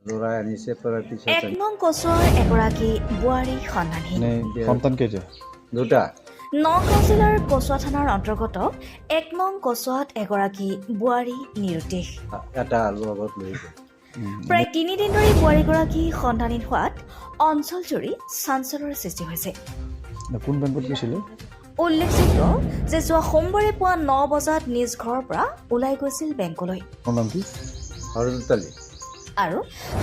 ল'ৰাই আনিছে পৰা পিছত এক নং কচুৱাৰ এগৰাকী বোৱাৰী সন্ধানহীন। সন্তান কেইটা? দুটা নগাঁও জিলাৰ কচুৱা থানাৰ অন্তৰ্গত এক নং কচুৱাত এগৰাকী বোৱাৰী নিৰুদ্দেশ। এটা লগত লৈ গ'ল। প্ৰায় 3 দিন ধৰি বোৱাৰীগৰাকী সন্ধানহীন হোৱাত অঞ্চলজুৰি চাঞ্চল্যৰ সৃষ্টি হৈছে। কোন বেংকত গৈছিলে? উল্লেখযোগ্য যে যোৱা সোমবাৰে পুৱা 9 বজাত নিজ ঘৰৰ পৰা ওলাই গৈছিল বেংকলৈ আপোনাৰ নাম কি? হৰদতালি আৰু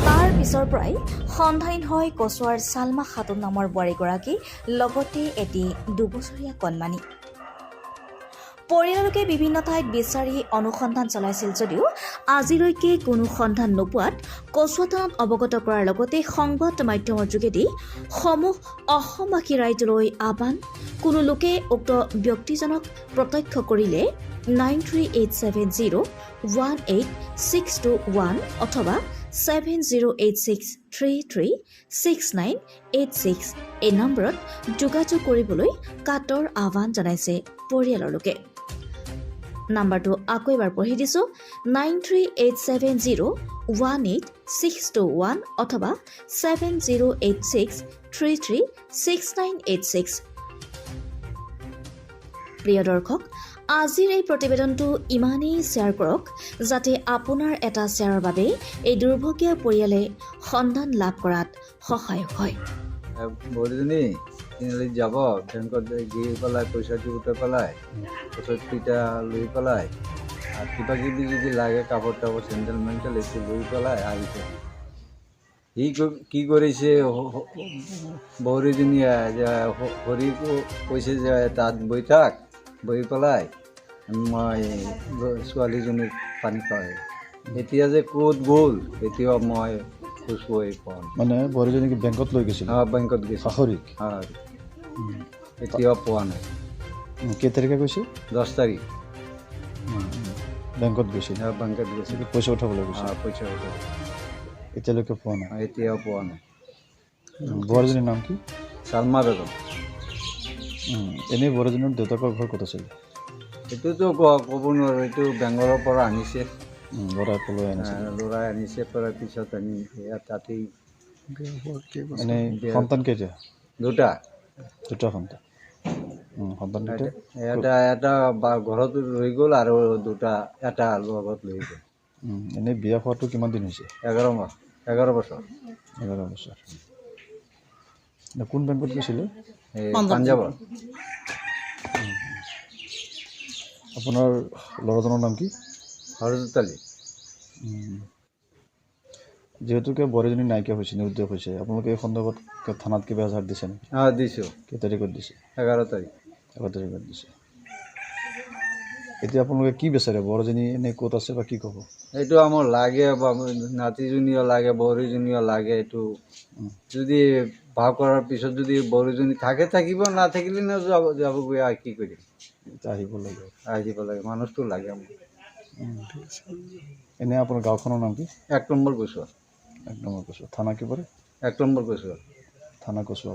তাৰ পিছৰ পৰাই সন্ধানহীন হয় কচুৱাৰ চালমা খাতুন নামৰ বোৱাৰীগৰাকী, লগতে এটি 2 বছৰীয়া কণমানি। পৰিয়াললোকে বিভিন্ন ঠাইত বিচাৰি অনুসন্ধান চলাইছিল যদিও আজিলৈকে কোনো সন্ধান নোপোৱাত কচুৱা থানাত অৱগত কৰাৰ লগতে সংবাদ মাধ্যমৰ যোগেদি সমূহ অসমবাসী ৰাইজলৈ আহ্বান, কোনো লোকে উক্ত ব্যক্তিজনক প্ৰত্যক্ষ কৰিলে 9387018621 অথবা 7086336986 এই নম্বৰত যোগাযোগ কৰিবলৈ কাটৰ আহ্বান জনাইছে পৰিয়ালৰ লোকে। নাম্বাৰটো আকৌ এবাৰ পঢ়ি দিছোঁ, 9387018621 অথবা 7086336986। প্ৰিয় দৰ্শক, আজিৰ এই প্ৰতিবেদনটো ইমানেই শ্বেয়াৰ কৰক যাতে আপোনাৰ এটা শ্বেয়াৰৰ বাবে এই দুৰ্ভগীয়া পৰিয়ালে সন্ধান লাভ কৰাত সহায়ক হয়। বৌজনী তিনিআলি যাব, বেংকত গৈ পেলাই পইচাটো উঠাই পেলাই পইচাকেইটা লৈ পেলাই আৰু কিবা কিবি যদি লাগে কাপোৰ টাপোৰ চেণ্ডেল মেণ্ডেল এইটো লৈ পেলাই আহিছে। সি কি কৰিছে বৌৰীজনীয়ে যে হৰিকো কৈছে যে তাত বহি থাক, বহি পেলাই মই ছোৱালীজনীক পানী খুৱাই। এতিয়া যে ক'ত গ'ল এতিয়াও মই খুচুৱাই পোৱা নাই। মানে বোৱাৰীজনীক বেংকত লৈ গৈছিল? বেংকত গৈছে। আখৰিক? এতিয়াও পোৱা নাই। কেই তাৰিখে গৈছে? 10 তাৰিখ বেংকত গৈছিল? বেংকত গৈছে, পইচা উঠাবলৈ গৈছে? পইচা উঠাব। এতিয়ালৈকে পোৱা নাই? এতিয়াও পোৱা নাই। বোৱাৰীজনীৰ নাম কি? চালমা বেগম। এনেই বোৱাৰীজনীৰ দেউতাকৰ ঘৰ ক'ত আছিল? এইটোতো ক'ব নোৱাৰোঁ, এইটো বেংগলৰ পৰা আনিছে। ল'ৰাই আনিছে পৰা পিছত আনি তাতেই। এনেই সন্তান কেইটা? দুটা সন্তান। সন্তান কেইটা? এটা ঘৰত ৰৈ গ'ল আৰু দুটা এটা লগত লৈ গ'ল। এনেই বিয়া হোৱাটো কিমান দিন হৈছে? 11 বছৰ। 11 বছৰ। কোন বেংকত গৈছিলে? পাঞ্জাৱৰ। আপোনাৰ ল'ৰাজনৰ নাম কি? হৰদতালি। যিহেতুকে বোৱাৰীজনী নাইকিয়া হৈছে, নিৰুদ্দেশ হৈছে, আপোনালোকে এই সন্দৰ্ভত থানাত কিবা এজাহাৰ দিছে নেকি? দিছোঁ। কেই তাৰিখত দিছে? 11 তাৰিখ। 11 তাৰিখত দিছে। এতিয়া আপোনালোকে কি বিচাৰে? বোৱাৰীজনী এনেই ক'ত আছে বা কি ক'ব? এইটো আমাৰ লাগে, নাতিজনীও লাগে, বৌৰীজনীও লাগে। এইটো যদি ভাগ কৰাৰ পিছত যদি বৌৰীজনী থাকিব, নাথাকিলে যাবগৈ আৰু কি কৰিম। আহিব লাগে। মানুহটো লাগে আমাক। এনেই আপোনাৰ গাঁওখনৰ নাম কি? 1 নম্বৰ কচুৱা। 1 নম্বৰ কচুৱা। থানা কি পৰে? 1 নম্বৰ কচুৱা। থানা কচুৱা।